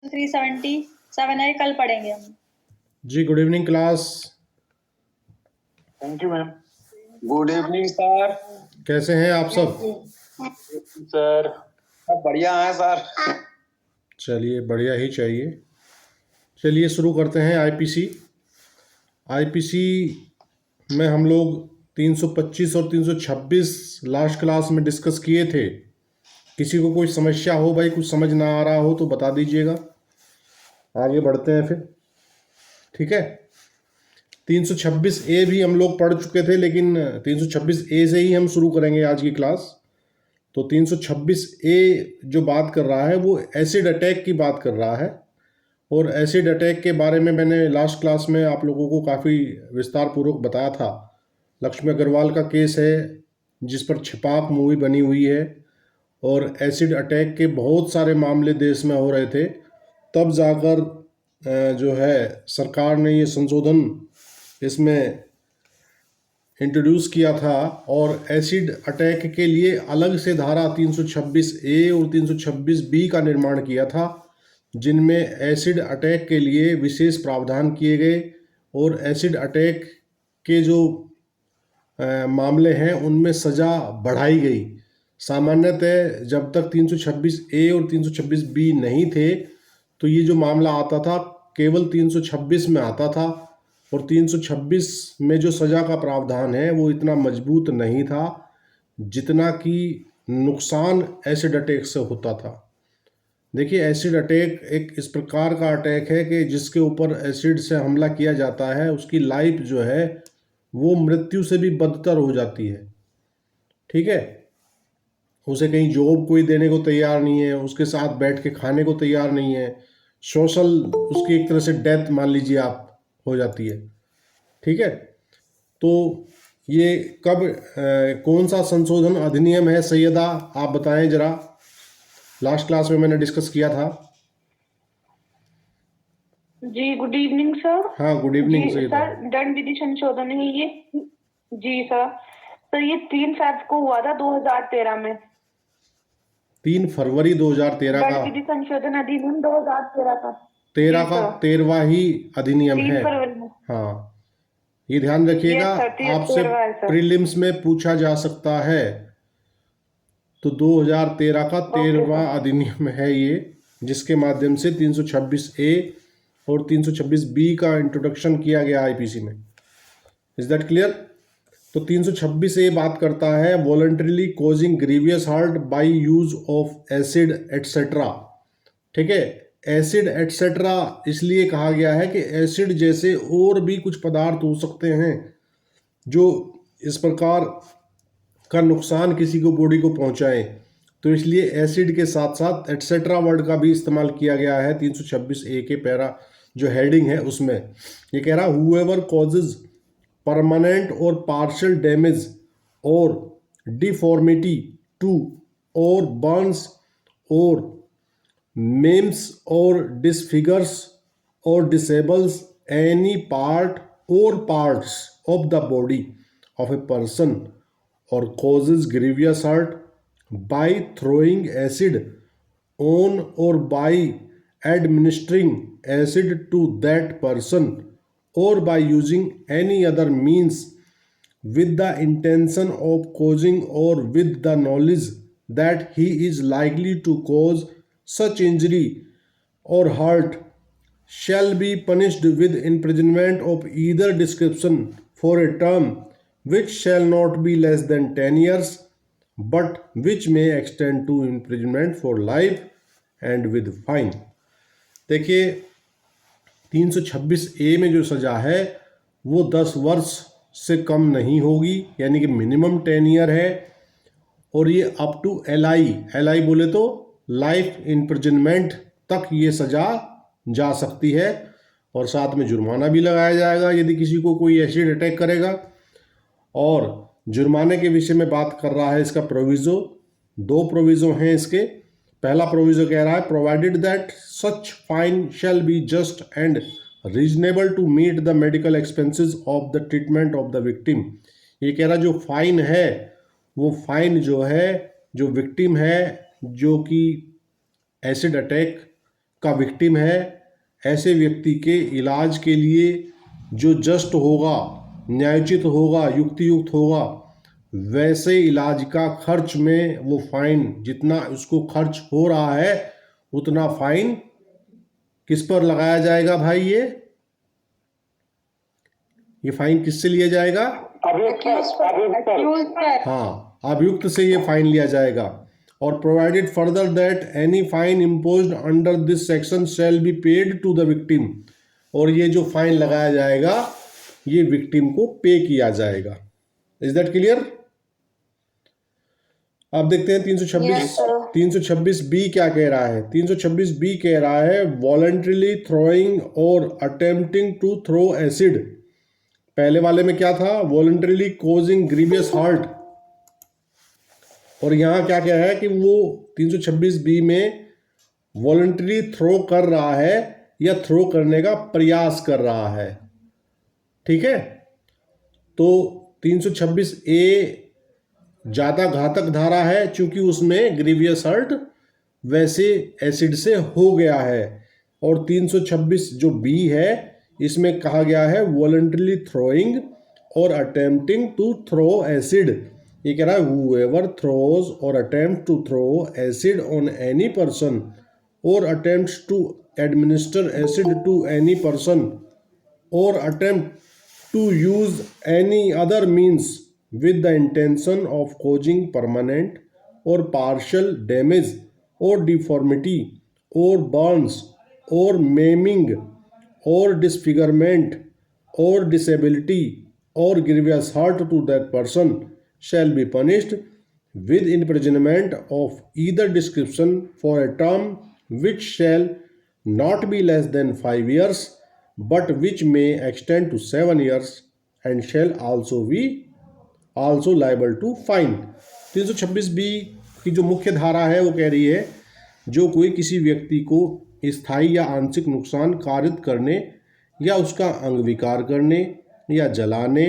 377 है, कल पढ़ेंगे हम। जी good evening class. Thank you ma'am. Good evening sir. कैसे हैं आप सब? सर सब बढ़िया है सर। चलिए बढ़िया ही चाहिए। चलिए शुरू करते हैं। आईपीसी में हम लोग 325 और 326 लास्ट क्लास में डिस्कस किए थे। किसी को कोई समस्या हो भाई, कुछ समझ ना आ रहा हो तो बता दीजिएगा, आगे बढ़ते हैं फिर। ठीक है। 326 ए भी हम लोग पढ़ चुके थे, लेकिन 326 ए से ही हम शुरू करेंगे आज की क्लास। तो 326 ए जो बात कर रहा है वो एसिड अटैक की बात कर रहा है। और एसिड अटैक के बारे में मैंने लास्ट क्लास में आप लोगों को काफ़ी विस्तार पूर्वक बताया था। लक्ष्मी अग्रवाल का केस है जिस पर छपाक मूवी बनी हुई है, और एसिड अटैक के बहुत सारे मामले देश में हो रहे थे। तब जाकर जो है सरकार ने ये संशोधन इसमें इंट्रोड्यूस किया था, और एसिड अटैक के लिए अलग से धारा 326 ए और 326 बी का निर्माण किया था, जिनमें एसिड अटैक के लिए विशेष प्रावधान किए गए। और एसिड अटैक के जो मामले हैं उनमें सज़ा बढ़ाई गई। सामान्यतः जब तक 326 ए और 326 बी नहीं थे तो ये जो मामला आता था केवल 326 में आता था, और 326 में जो सज़ा का प्रावधान है वो इतना मजबूत नहीं था जितना कि नुकसान एसिड अटैक से होता था। देखिए, एसिड अटैक एक इस प्रकार का अटैक है कि जिसके ऊपर एसिड से हमला किया जाता है उसकी लाइफ जो है वो मृत्यु से भी बदतर हो जाती है। ठीक है। उसे कहीं जॉब कोई देने को तैयार नहीं है, उसके साथ बैठ के खाने को तैयार नहीं है, सोशल उसकी एक तरह से डेथ मान लीजिए आप हो जाती है। ठीक है। तो ये कब कौन सा संशोधन अधिनियम है सैयदा, आप बताएं जरा। लास्ट क्लास में मैंने डिस्कस किया था। जी गुड इवनिंग सर। हाँ गुड इवनिंग जी सैयदा। सर, दंड विधि संशोधन है ये। जी सर। तो ये 3 फेब को हुआ था 2013 में। 3 फरवरी 2013 का। दंड विधि संशोधन अधिनियम 2013 का। 13 का 13वां ही अधिनियम 3 है। फरवरी में। हाँ, ये ध्यान रखिएगा, आपसे 13वां है सर। प्रीलिम्स में पूछा जा सकता है। तो 2013 का 13वां अधिनियम है ये, जिसके माध्यम से 326 ए और 326 बी का इंट्रोडक्शन किया गया आईपीसी में। Is that clear? तो 326 ए बात करता है voluntarily causing grievous heart by use of acid etcetera. ठीक है। एसिड एटसेट्रा इसलिए कहा गया है कि एसिड जैसे और भी कुछ पदार्थ हो सकते हैं जो इस प्रकार का नुकसान किसी को बॉडी को पहुंचाएं, तो इसलिए एसिड के साथ साथ एटसेट्रा वर्ड का भी इस्तेमाल किया गया है 326 ए के पैरा जो हेडिंग है उसमें। ये कह रहा हुएवर कॉजेज परमानेंट और पार्शियल डैमेज और डिफॉर्मिटी टू और बर्न्स और मेम्स और डिसफिगर्स और डिसेबल्स एनी पार्ट और parts of the body of a person or causes grievous hurt by throwing acid on or by administering acid to that person or by using any other means with the intention of causing or with the knowledge that he is likely to cause such injury or hurt shall be punished with imprisonment of either description for a term which shall not be less than 10 years but which may extend to imprisonment for life and with fine। देखिए, 326 ए में जो सज़ा है वो 10 वर्ष से कम नहीं होगी, यानी कि मिनिमम 10 ईयर है, और ये अप टू एल आई बोले तो लाइफ इम्प्रिजनमेंट तक ये सज़ा जा सकती है, और साथ में जुर्माना भी लगाया जाएगा यदि किसी को कोई एसिड अटैक करेगा। और जुर्माने के विषय में बात कर रहा है इसका प्रोविज़ो। 2 प्रोविज़ो हैं इसके। पहला प्रोविज़ो कह रहा है provided that such fine shall be just and reasonable to meet the medical expenses of the treatment of the victim. ये कह रहा जो फाइन है वो फाइन जो है जो विक्टिम है जो कि एसिड अटैक का विक्टिम है, ऐसे व्यक्ति के इलाज के लिए जो जस्ट होगा, न्यायोचित होगा, युक्तियुक्त होगा, वैसे इलाज का खर्च में वो फाइन, जितना उसको खर्च हो रहा है उतना फाइन किस पर लगाया जाएगा भाई? ये फाइन किससे लिया जाएगा? हाँ, अभियुक्त से ये फाइन लिया जाएगा। और provided further that any fine imposed under this section shall be paid to the victim, और ये जो फाइन लगाया जाएगा ये विक्टिम को पे किया जाएगा। Is that clear? अब देखते हैं 326 बी क्या कह रहा है। 326 बी कह रहा है वॉलंटरीली थ्रोइंग और अटेम्प्टिंग टू थ्रो एसिड। पहले वाले में क्या था? Voluntarily causing grievous hurt. और यहाँ क्या कह रहा है कि वो 326 बी में वॉलंटरी थ्रो कर रहा है या थ्रो करने का प्रयास कर रहा है। ठीक है, तो 326 ए ज़्यादा घातक धारा है क्योंकि उसमें ग्रीवियस हर्ट वैसे एसिड से हो गया है। और 326 जो बी है इसमें कहा गया है वॉलंटरीली थ्रोइंग और अटेम्प्टिंग टू थ्रो एसिड। ये कह रहा है whoever throws or attempts to throw acid on any person or attempts to administer acid to any person or attempt to use any other means with the intention of causing permanent or partial damage or deformity or burns or maiming or disfigurement or disability or grievous hurt to that person shall be punished with imprisonment of either description for a term which shall not be less than 5 years but which may extend to 7 years and shall also be also liable to fine। 326 B की जो मुख्य धारा है वो कह रही है जो कोई किसी व्यक्ति को स्थायी या आंशिक नुकसान कारित करने या उसका अंग विकार करने या जलाने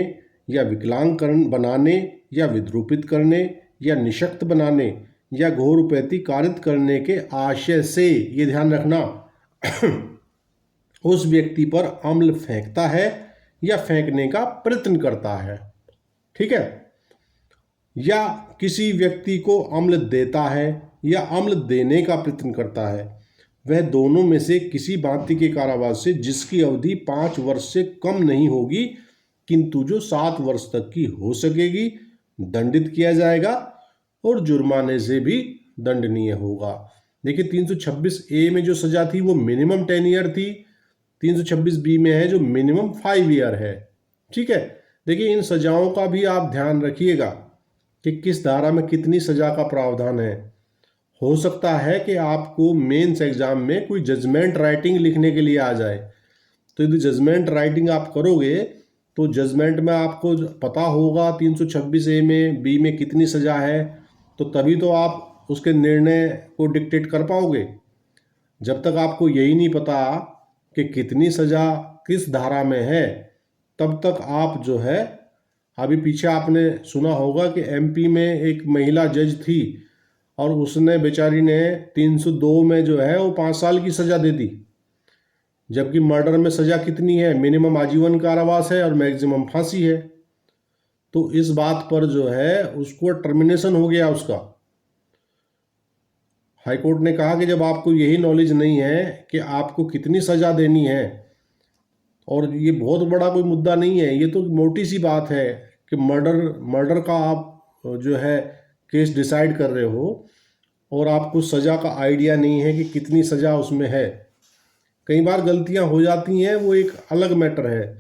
या विकलांग बनाने या विद्रूपित करने या निशक्त बनाने या घोरपैती कारित करने के आशय से, ये ध्यान रखना, उस व्यक्ति पर अम्ल फेंकता है या फेंकने का प्रयत्न करता है। ठीक है, या किसी व्यक्ति को अम्ल देता है या अम्ल देने का प्रयत्न करता है, वह दोनों में से किसी भांति के कारावास से जिसकी अवधि 5 वर्ष से कम नहीं होगी किंतु जो 7 वर्ष तक की हो सकेगी, दंडित किया जाएगा और जुर्माने से भी दंडनीय होगा। देखिए 326 ए में जो सजा थी वो मिनिमम 10 ईयर थी, 326 बी में है जो मिनिमम 5 ईयर है। ठीक है, देखिए इन सजाओं का भी आप ध्यान रखिएगा कि किस धारा में कितनी सजा का प्रावधान है। हो सकता है कि आपको मेंस एग्जाम में कोई जजमेंट राइटिंग लिखने के लिए आ जाए, तो यदि जजमेंट राइटिंग आप करोगे तो जजमेंट में आपको पता होगा 326 ए में बी में कितनी सज़ा है, तो तभी तो आप उसके निर्णय को डिक्टेट कर पाओगे। जब तक आपको यही नहीं पता कि कितनी सज़ा किस धारा में है, तब तक आप जो है, अभी पीछे आपने सुना होगा कि एमपी में एक महिला जज थी और उसने बेचारी ने 302 में जो है वो 5 साल की सज़ा दे दी, जबकि मर्डर में सज़ा कितनी है? मिनिमम आजीवन कारावास है और मैक्सिमम फांसी है। तो इस बात पर जो है उसको टर्मिनेशन हो गया उसका। हाईकोर्ट ने कहा कि जब आपको यही नॉलेज नहीं है कि आपको कितनी सज़ा देनी है, और ये बहुत बड़ा कोई मुद्दा नहीं है, ये तो मोटी सी बात है कि मर्डर का आप जो है केस डिसाइड कर रहे हो और आपको सज़ा का आइडिया नहीं है कि कितनी सज़ा उसमें है। कई बार गलतियां हो जाती हैं, वो एक अलग मैटर है।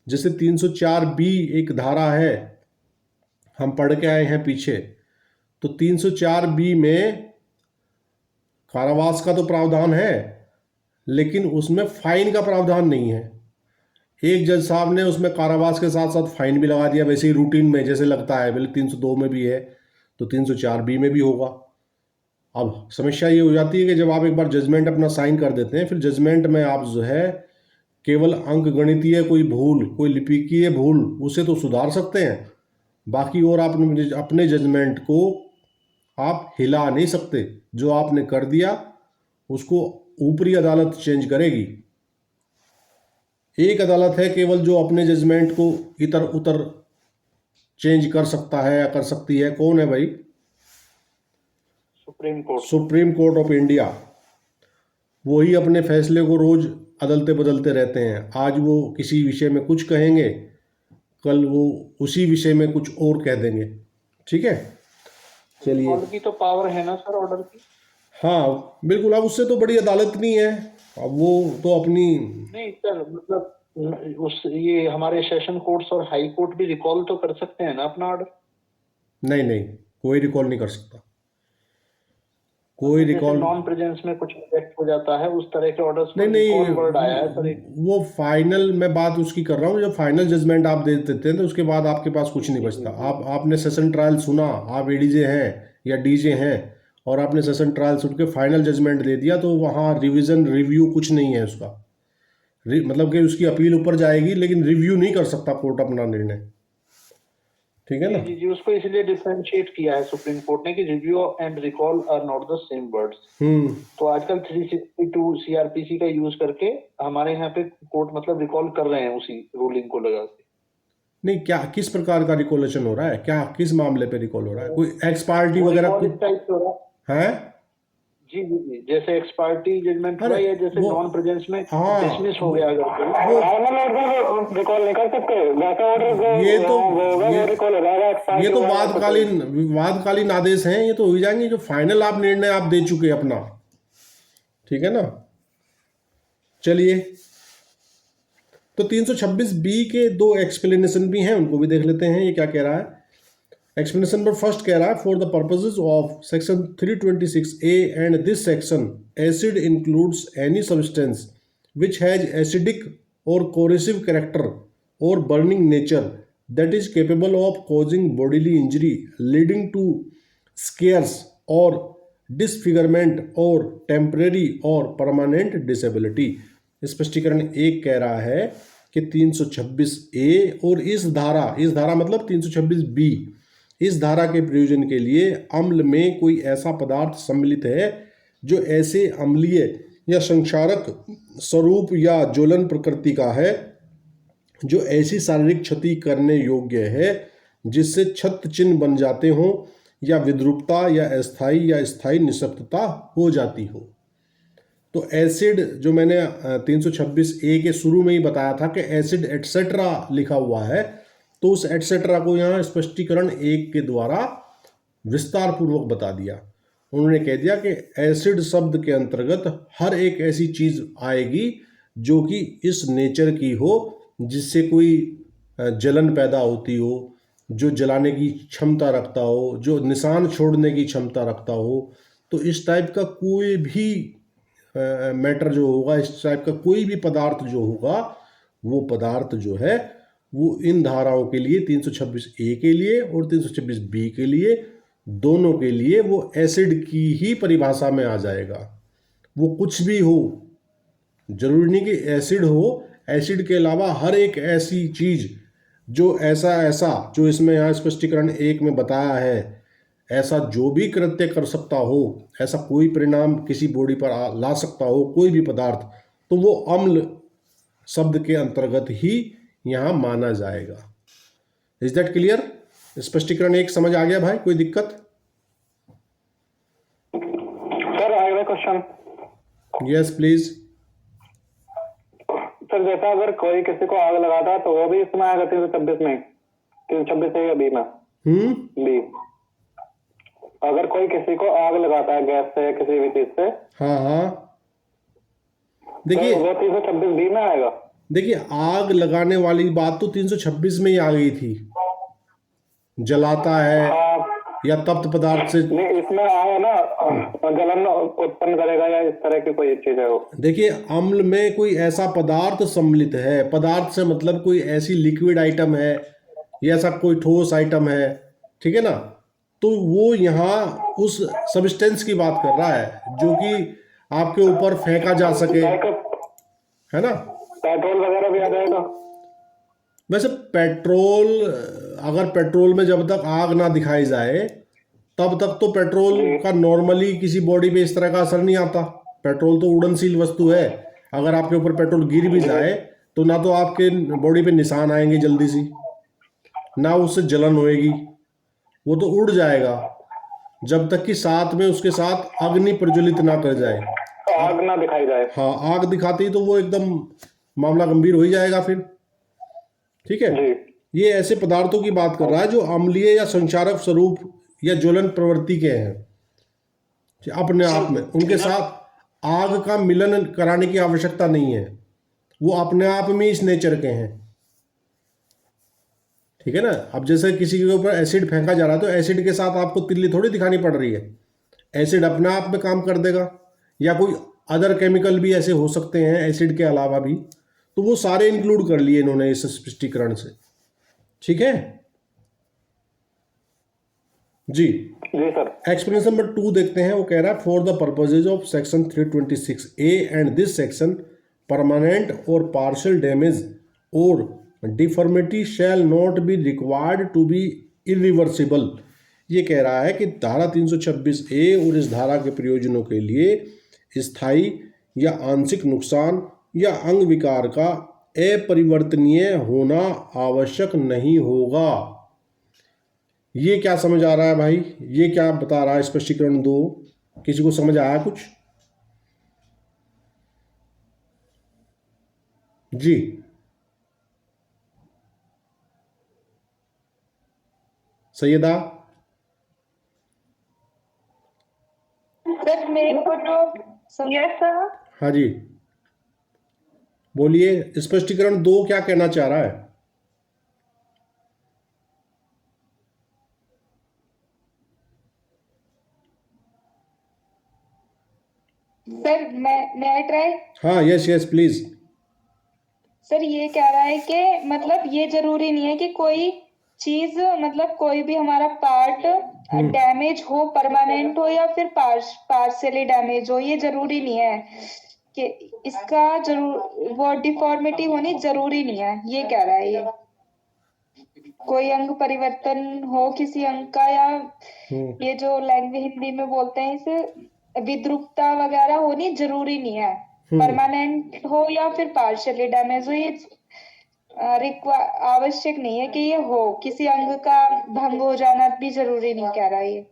जैसे 304 बी एक धारा है, हम पढ़ के आए हैं पीछे, तो 304 बी में कारावास का तो प्रावधान है लेकिन उसमें फाइन का प्रावधान नहीं है। एक जज साहब ने उसमें कारावास के साथ साथ फाइन भी लगा दिया, वैसे ही रूटीन में जैसे लगता है, पहले 302 में भी है तो 304 बी में भी होगा। अब समस्या ये हो जाती है कि जब आप एक बार जजमेंट अपना साइन कर देते हैं, फिर जजमेंट में आप जो है केवल अंक गणितीय कोई भूल, कोई लिपिकीय भूल, उसे तो सुधार सकते हैं, बाकी और आप अपने जजमेंट को आप हिला नहीं सकते। जो आपने कर दिया उसको ऊपरी अदालत चेंज करेगी। एक अदालत है केवल जो अपने जजमेंट को इतर उतर चेंज कर सकता है या कर सकती है। कौन है भाई? Supreme court. Supreme court of India. वही अपने फैसले को रोज अदलते बदलते रहते हैं। आज वो किसी विषय में कुछ कहेंगे, कल वो उसी विषय में कुछ और कह देंगे। ठीक है, चलिए। ऑर्डर की तो पावर है ना सर, ऑर्डर की। हाँ बिल्कुल, अब उससे तो बड़ी अदालत नहीं है। अब वो तो अपनी नहीं सर, मतलब उस ये हमारे सेशन कोर्ट्स और हाई कोर्ट भी रिकॉल तो कर सकते हैं ना अपना ऑर्डर। नहीं नहीं, कोई रिकॉल नहीं कर सकता, कोई रिकॉल। नॉन प्रेजेंस में कुछ रिजेक्ट हो जाता है, उस तरह के ऑर्डर्स नहीं में रिकॉल वर्ड आया है नहीं, सर एक। वो फाइनल मैं बात उसकी कर रहा हूँ। जब फाइनल जजमेंट आप दे देते हैं तो उसके बाद आपके पास कुछ नहीं बचता। आपने सेशन ट्रायल सुना, आप एडीजे हैं या डीजे हैं और आपने सेशन ट्रायल सुन के फाइनल जजमेंट दे दिया, तो वहाँ रिवीजन रिव्यू कुछ नहीं है उसका। मतलब कि उसकी अपील ऊपर जाएगी लेकिन रिव्यू नहीं कर सकता कोर्ट अपना निर्णय। ठीक है ना? जी जी, उसको इसलिए डिफरेंशिएट किया है सुप्रीम कोर्ट ने कि review and recall are not the same words. तो आजकल 362 सीआरपीसी का यूज करके हमारे यहाँ पे कोर्ट मतलब रिकॉल कर रहे हैं उसी रूलिंग को लगा के। नहीं, क्या किस प्रकार का रिकॉलेशन हो रहा है? क्या किस मामले पे रिकॉल हो रहा है? कोई एक्स पार्टी वगैरह recall इस टाइप से हो रहा है। है? जी जी जी, जैसे एक्स पार्टी जजमेंट हुआ अरे या जैसे वो- नॉन प्रेजेंस में हाँ, डिसमिस हो गया अगर वो फाइनल ऑर्डर रिकॉल नहीं कर सकते, वैसा ऑर्डर ये तो रिकॉल हो जाएगा। ये तो वादकालीन आदेश हैं, ये तो हो ही जाएंगे जो फाइनल आप निर्णय आप दे चुके अपना। ठीक है ना? चलिए, तो 326 बी के दो एक्सप्लेनेशन भी हैं, उनको भी देख लेते हैं ये क्या कह रहा है। एक्सप्लेनेशन नंबर फर्स्ट कह रहा है, for the purposes of section 326A and this section acid includes any substance which has acidic और कोरेसिव कैरेक्टर और burning nature that is capable of causing bodily injury leading to scares or disfigurement और temporary और permanent disability। स्पष्टीकरण एक कह रहा है कि 326A और इस धारा मतलब 326B, इस धारा के प्रयोजन के लिए अम्ल में कोई ऐसा पदार्थ सम्मिलित है जो ऐसे अम्लीय या संक्षारक स्वरूप या ज्वलन प्रकृति का है, जो ऐसी शारीरिक क्षति करने योग्य है जिससे क्षत चिन्ह बन जाते हों या विद्रूपता या स्थायी निःशक्तता हो जाती हो। तो एसिड, जो मैंने 326A के शुरू में ही बताया था कि एसिड एटसेट्रा लिखा हुआ है, तो उस एटसेट्रा को यहाँ स्पष्टीकरण एक के द्वारा विस्तार पूर्वक बता दिया। उन्होंने कह दिया कि एसिड शब्द के अंतर्गत हर एक ऐसी चीज आएगी जो कि इस नेचर की हो, जिससे कोई जलन पैदा होती हो, जो जलाने की क्षमता रखता हो, जो निशान छोड़ने की क्षमता रखता हो। तो इस टाइप का कोई भी मैटर जो होगा, इस टाइप का कोई भी पदार्थ जो होगा, वो पदार्थ जो है वो इन धाराओं के लिए 326A के लिए और 326B के लिए, दोनों के लिए वो एसिड की ही परिभाषा में आ जाएगा। वो कुछ भी हो, जरूरी नहीं कि एसिड हो, एसिड के अलावा हर एक ऐसी चीज जो ऐसा जो इसमें यहाँ स्पष्टीकरण एक में बताया है, ऐसा जो भी कृत्य कर सकता हो, ऐसा कोई परिणाम किसी बॉडी पर ला सकता हो, कोई भी पदार्थ, तो वो अम्ल शब्द के अंतर्गत ही यहाँ माना जाएगा। Is that clear? स्पष्टीकरण एक समझ आ गया भाई? कोई दिक्कत? Sir I have a question. Yes please. Sir जैसा अगर कोई किसी को आग लगाता तो वो भी इसमें आएगा 326 में, 326 या बी में? बी। अगर कोई किसी को आग लगाता है गैस से या किसी भी चीज से, हाँ देखिए, तो वो 326 बी में आएगा। देखिए आग लगाने वाली बात तो 326 में ही आ गई थी। जलाता है या तप्त पदार्थ से, नहीं इसमें आया ना, जलन उत्पन्न करेगा या इस तरह की कोई चीज है वो। देखिए अम्ल में कोई ऐसा पदार्थ सम्मिलित है, पदार्थ से मतलब कोई ऐसी लिक्विड आइटम है या ऐसा कोई ठोस आइटम है, ठीक है ना? तो वो यहाँ उस सब्सटेंस की बात कर रहा है जो कि आपके ऊपर फेंका जा सके, है ना? पेट्रोल वगैरह भी आ जाएगा। वैसे पेट्रोल, अगर पेट्रोल में जब तक आग ना दिखाई जाए तब तक तो पेट्रोल का नॉर्मली किसी बॉडी पे इस तरह का असर नहीं आता। पेट्रोल तो उड़नशील वस्तु है, अगर आपके ऊपर पेट्रोल गिर भी जाए तो ना तो आपके बॉडी पे निशान आएंगे जल्दी सी, ना उससे जलन होएगी, वो तो उड़ जाएगा जब तक कि साथ में उसके साथ अग्नि प्रज्वलित ना कर जाए, आग ना दिखाई जाए। हाँ, आग दिखाती ही तो वो एकदम मामला गंभीर हो ही जाएगा फिर। ठीक है, ये ऐसे पदार्थों की बात कर रहा है जो अम्लीय या संक्षारक स्वरूप या ज्वलन प्रवृत्ति के हैं अपने आप में, उनके साथ आग का मिलन कराने की आवश्यकता नहीं है, वो अपने आप में इस नेचर के हैं। ठीक है ना। अब जैसे किसी के ऊपर एसिड फेंका जा रहा है तो एसिड के साथ आपको तिल्ली थोड़ी दिखानी पड़ रही है, एसिड अपने आप में काम कर देगा, या कोई अदर केमिकल भी ऐसे हो सकते हैं एसिड के अलावा भी, तो वो सारे इंक्लूड कर लिए इन्होंने इस स्पष्टीकरण से। ठीक है जी सर। एक्सप्लेनेशन नंबर 2 देखते हैं, वो कह रहा है for the purposes of section 326A and this section permanent और पार्शियल डैमेज और deformity shall not be required to be irreversible. ये कह रहा है कि धारा 326A और इस धारा के प्रयोजनों के लिए स्थायी या आंशिक नुकसान या अंग विकार का अपरिवर्तनीय होना आवश्यक नहीं होगा। ये क्या समझ आ रहा है भाई, ये क्या बता रहा है स्पष्टीकरण 2? किसी को समझ आया कुछ? जी सैयदा। सर मेरे को तो यस सर। हाँ जी बोलिए, स्पष्टीकरण 2 क्या कहना चाह रहा है? सर मैं ट्राई। हाँ यस यस प्लीज। सर ये कह रहा है कि मतलब ये जरूरी नहीं है कि कोई चीज मतलब कोई भी हमारा पार्ट डैमेज हो, परमानेंट हो या फिर पार्शियली डैमेज हो, ये जरूरी नहीं है कि इसका जरूर वो डिफॉर्मिटी होनी जरूरी नहीं है, ये कह रहा है। ये कोई अंग परिवर्तन हो किसी अंग का, या ये जो लैंग्वेज हिंदी में बोलते हैं इसे विद्रुपता वगैरह होनी जरूरी नहीं है, परमानेंट हो या फिर पार्शियली डैमेज हो, ये आवश्यक नहीं है कि ये हो, किसी अंग का भंग हो जाना भी जरूरी नहीं कह रहा है ये।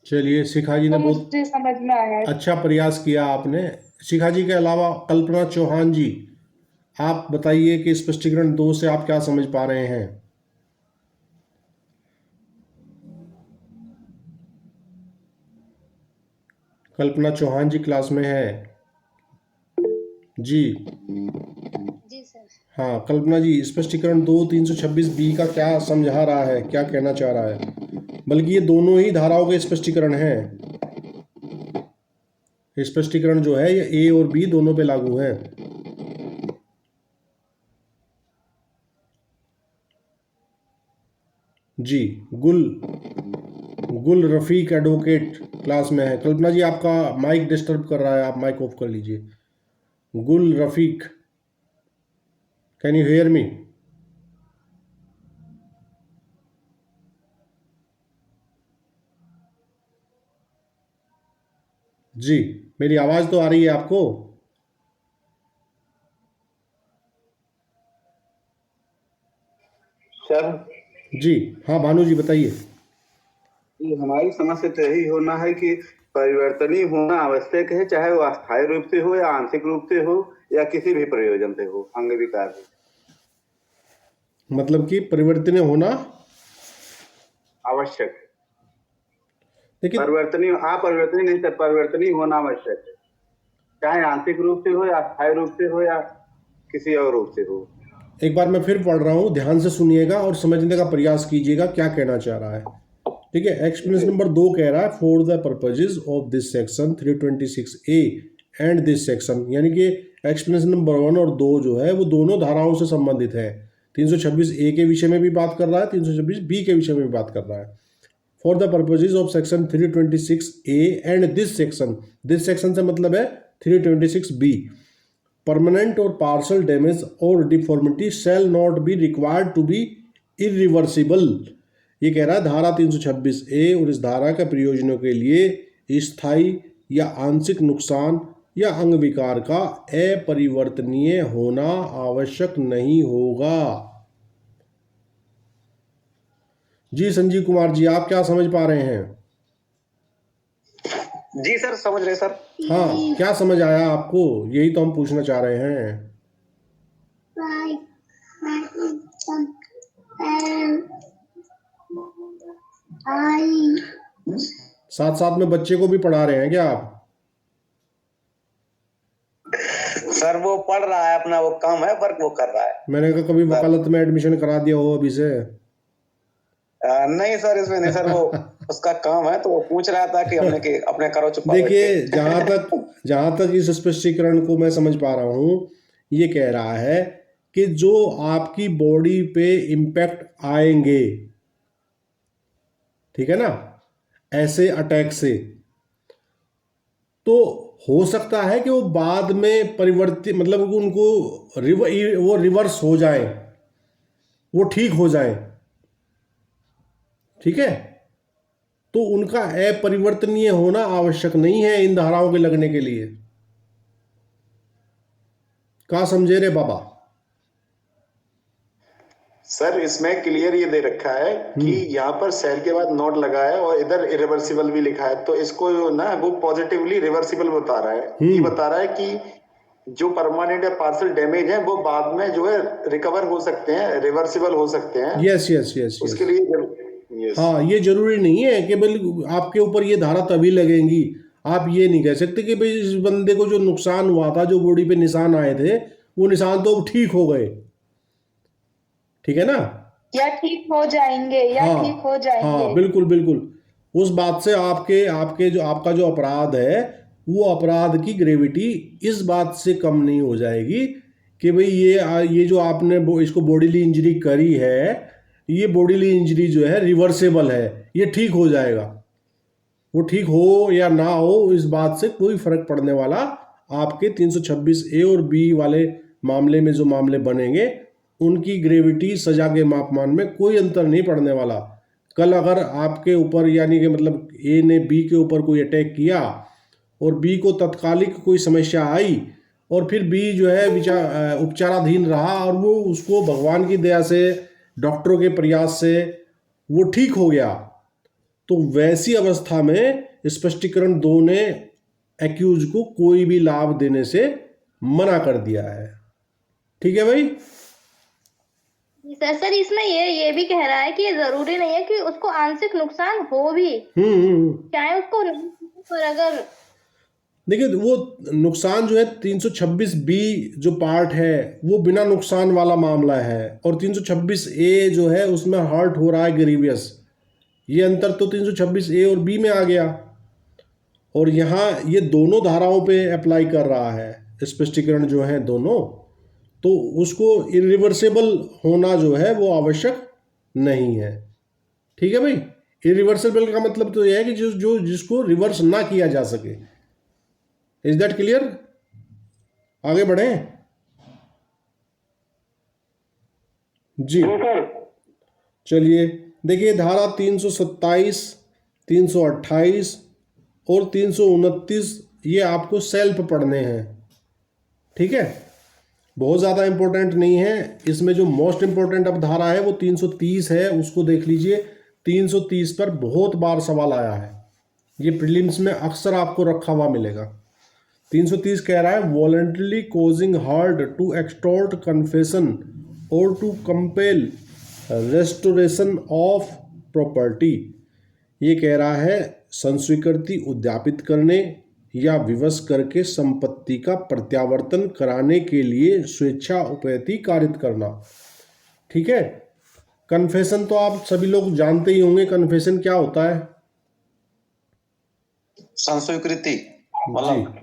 चलिए शिखा जी ने तो बहुत मुझे समझ में आया। अच्छा प्रयास किया आपने। शिखा जी के अलावा कल्पना चौहान जी, आप बताइए कि स्पष्टीकरण 2 से आप क्या समझ पा रहे हैं? कल्पना चौहान जी क्लास में है जी? जी सर। हाँ कल्पना जी, स्पष्टीकरण 2 326B का क्या समझा रहा है, क्या कहना चाह रहा है? बल्कि ये दोनों ही धाराओं के स्पष्टीकरण हैं। स्पष्टीकरण जो है ये A और B दोनों पे लागू है। जी गुल रफीक एडवोकेट क्लास में है। कल्पना जी आपका माइक डिस्टर्ब कर रहा है, आप माइक ऑफ कर लीजिए। Gul Rafiq, can you hear me? जी मेरी आवाज तो आ रही है आपको? सर जी हाँ भानु जी बताइए। ये हमारी समझ से तो यही होना है कि परिवर्तनीय होना आवश्यक है, चाहे वो अस्थायी रूप से हो या आंशिक रूप से हो या किसी भी प्रयोजन से हो, अंग विकार हो। मतलब कि परिवर्तनीय होना आवश्यक है। लेकिन परिवर्तनीय अपरिवर्तनीय नहीं, सर परिवर्तनीय होना आवश्यक है, चाहे आंशिक रूप से हो या अस्थायी रूप से हो या किसी और रूप से हो। एक बार मैं फिर पढ़ रहा हूँ, ध्यान से सुनिएगा और समझने का प्रयास कीजिएगा क्या कहना चाह रहा है। ठीक है, एक्सप्लेनेशन नंबर 2 कह रहा है for the purposes of this section 326A and this section, यानी कि एक्सप्लेनेशन नंबर 1 और 2 जो है वो दोनों धाराओं से संबंधित है। 326A के विषय में भी बात कर रहा है, 326B के विषय में भी बात कर रहा है। For the purposes of section 326A and this section से मतलब है 326B, परमानेंट और पार्शियल डैमेज और deformity shall not be required to be irreversible. ये कह रहा है धारा 326A और इस धारा के प्रयोजनों के लिए स्थायी या आंशिक नुकसान या अंग विकार का अपरिवर्तनीय होना आवश्यक नहीं होगा। जी संजीव कुमार जी, आप क्या समझ पा रहे हैं? जी सर, समझ रहे सर। हाँ, क्या समझ आया आपको, यही तो हम पूछना चाह रहे हैं। साथ साथ में बच्चे को भी पढ़ा रहे हैं क्या आप? सर वो पढ़ रहा है, अपना वो काम है, वर्क वो कर रहा है। मैंने कहा कभी वकालत में एडमिशन करा दिया हो अभी से? नहीं सर, इसमें नहीं सर, वो उसका काम है, तो वो पूछ रहा था कि हमने कि अपने करो चुपा। देखिए, जहां तक इस स्पष्टीकरण को मैं समझ पा रहा हूं, ये कह रहा है कि जो आपकी बॉडी पे इम्पैक्ट आएंगे, ठीक है ना, ऐसे अटैक से, तो हो सकता है कि वो बाद में परिवर्तित, मतलब उनको वो रिवर्स हो जाए, वो ठीक हो जाए, ठीक है। तो उनका अपरिवर्तनीय होना आवश्यक नहीं है इन धाराओं के लगने के लिए। क्या समझे रे बाबा? सर इसमें क्लियर ये दे रखा है कि यहाँ पर सेल के बाद नोट लगा है और इधर इरिवर्सिबल भी लिखा है, तो इसको ना वो पॉजिटिवली रिवर्सिबल बता रहा है। ये बता रहा है कि जो परमानेंट या पार्शियल डैमेज है वो बाद में जो है रिकवर हो सकते हैं, रिवर्सिबल हो सकते हैं। यस यस यस, उसके लिए हाँ, ये जरूरी नहीं है कि भाई आपके ऊपर ये धारा तभी लगेंगी। आप ये नहीं कह सकते कि भाई इस बंदे को जो नुकसान हुआ था, जो बॉडी पे निशान आए थे, वो निशान तो ठीक हो गए, ठीक है ना, या ठीक हो जाएंगे, या हाँ, ठीक हो जाएंगे। हाँ, बिल्कुल बिल्कुल। उस बात से आपके जो आपका जो अपराध है, वो अपराध की ग्रेविटी इस बात से कम नहीं हो जाएगी कि भाई ये जो आपने इसको बॉडीली इंजरी करी है, ये बॉडीली इंजरी जो है रिवर्सेबल है, ये ठीक हो जाएगा। वो ठीक हो या ना हो, इस बात से कोई फर्क पड़ने वाला आपके 326 ए और बी वाले मामले में जो मामले बनेंगे, उनकी ग्रेविटी सजा के मापमान में कोई अंतर नहीं पड़ने वाला। कल अगर आपके ऊपर, यानी कि मतलब ए ने बी के ऊपर कोई अटैक किया और बी को तत्कालिक कोई समस्या आई और फिर बी जो है उपचाराधीन रहा और वो उसको भगवान की दया से, डॉक्टरों के प्रयास से वो ठीक हो गया, तो वैसी अवस्था में स्पष्टीकरण 2 ने एक्यूज को कोई भी लाभ देने से मना कर दिया है। ठीक है भाई? सर इसमें ये भी कह रहा है कि ये जरूरी नहीं है कि उसको आंशिक नुकसान हो भी, चाहे उसको, पर अगर देखिए, वो नुकसान जो है 326 बी जो पार्ट है वो बिना नुकसान वाला मामला है, और 326 ए जो है उसमें हर्ट हो रहा है ग्रीवियस। ये अंतर तो 326 ए और बी में आ गया, और यहाँ ये दोनों धाराओं पे अप्लाई कर रहा है स्पष्टीकरण जो है दोनों, तो उसको इरिवर्सेबल होना जो है वो आवश्यक नहीं है। ठीक है भाई? इरिवर्सेबल का मतलब तो यह है कि जिसको रिवर्स ना किया जा सके। Is that clear? आगे बढ़े जी। चलिए देखिए, धारा 327, 328 और 329 ये आपको सेल्फ पढ़ने हैं। ठीक है, बहुत ज़्यादा इंपॉर्टेंट नहीं है। इसमें जो मोस्ट इंपॉर्टेंट अब धारा है वो 330 है, उसको देख लीजिए। 330 पर बहुत बार सवाल आया है, ये प्रीलिम्स में अक्सर आपको रखा हुआ मिलेगा। 330 कह रहा है voluntarily causing hurt to extort confession और to compel restoration of property. ये कह रहा है संस्वीकृति उद्यापित करने या विवश करके संपत्ति का प्रत्यावर्तन कराने के लिए स्वेच्छा उपैति कारित करना। ठीक है, कन्फेशन तो आप सभी लोग जानते ही होंगे, कन्फेशन क्या होता है? संस्वीकृति, मतलब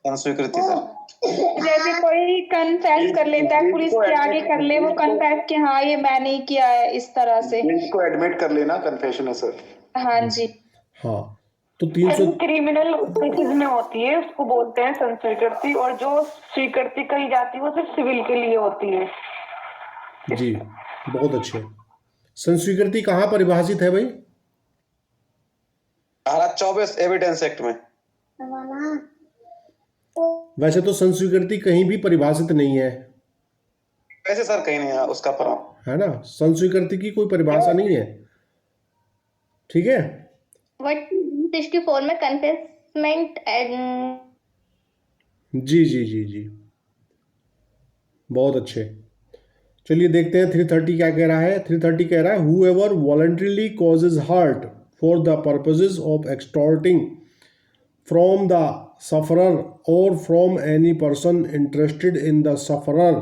संस्वीकृति सर। जैसे कोई कन्फेस कर लेता है, पुलिस के आगे कर ले वो कन्फेस कि हाँ ये मैंने ही किया है, इस तरह से इसको एडमिट कर लेना कन्फेशन है सर। हाँ जी, हाँ, तो 300 क्रिमिनल केसेस में होती है, उसको बोलते हैं संस्वीकृति, और जो स्वीकृति कही जाती है वो सिर्फ सिविल के लिए होती है। जी, बहुत अच्छे। संस्वीकृति कहाँ परिभाषित है भाई? धारा 24 एविडेंस एक्ट में। वैसे तो संस्वीकृति कहीं भी परिभाषित नहीं है, वैसे सर कहीं नहीं है उसका पर। है ना, संस्वीकृति की कोई परिभाषा नहीं है, ठीक है। व्हाट 64 में कन्फेसमेंट एंड जी जी जी जी, बहुत अच्छे। चलिए देखते हैं 330 क्या कह रहा है। 330 कह रहा है whoever voluntarily causes hurt for the purposes of extorting from the sufferer or from any person interested in the sufferer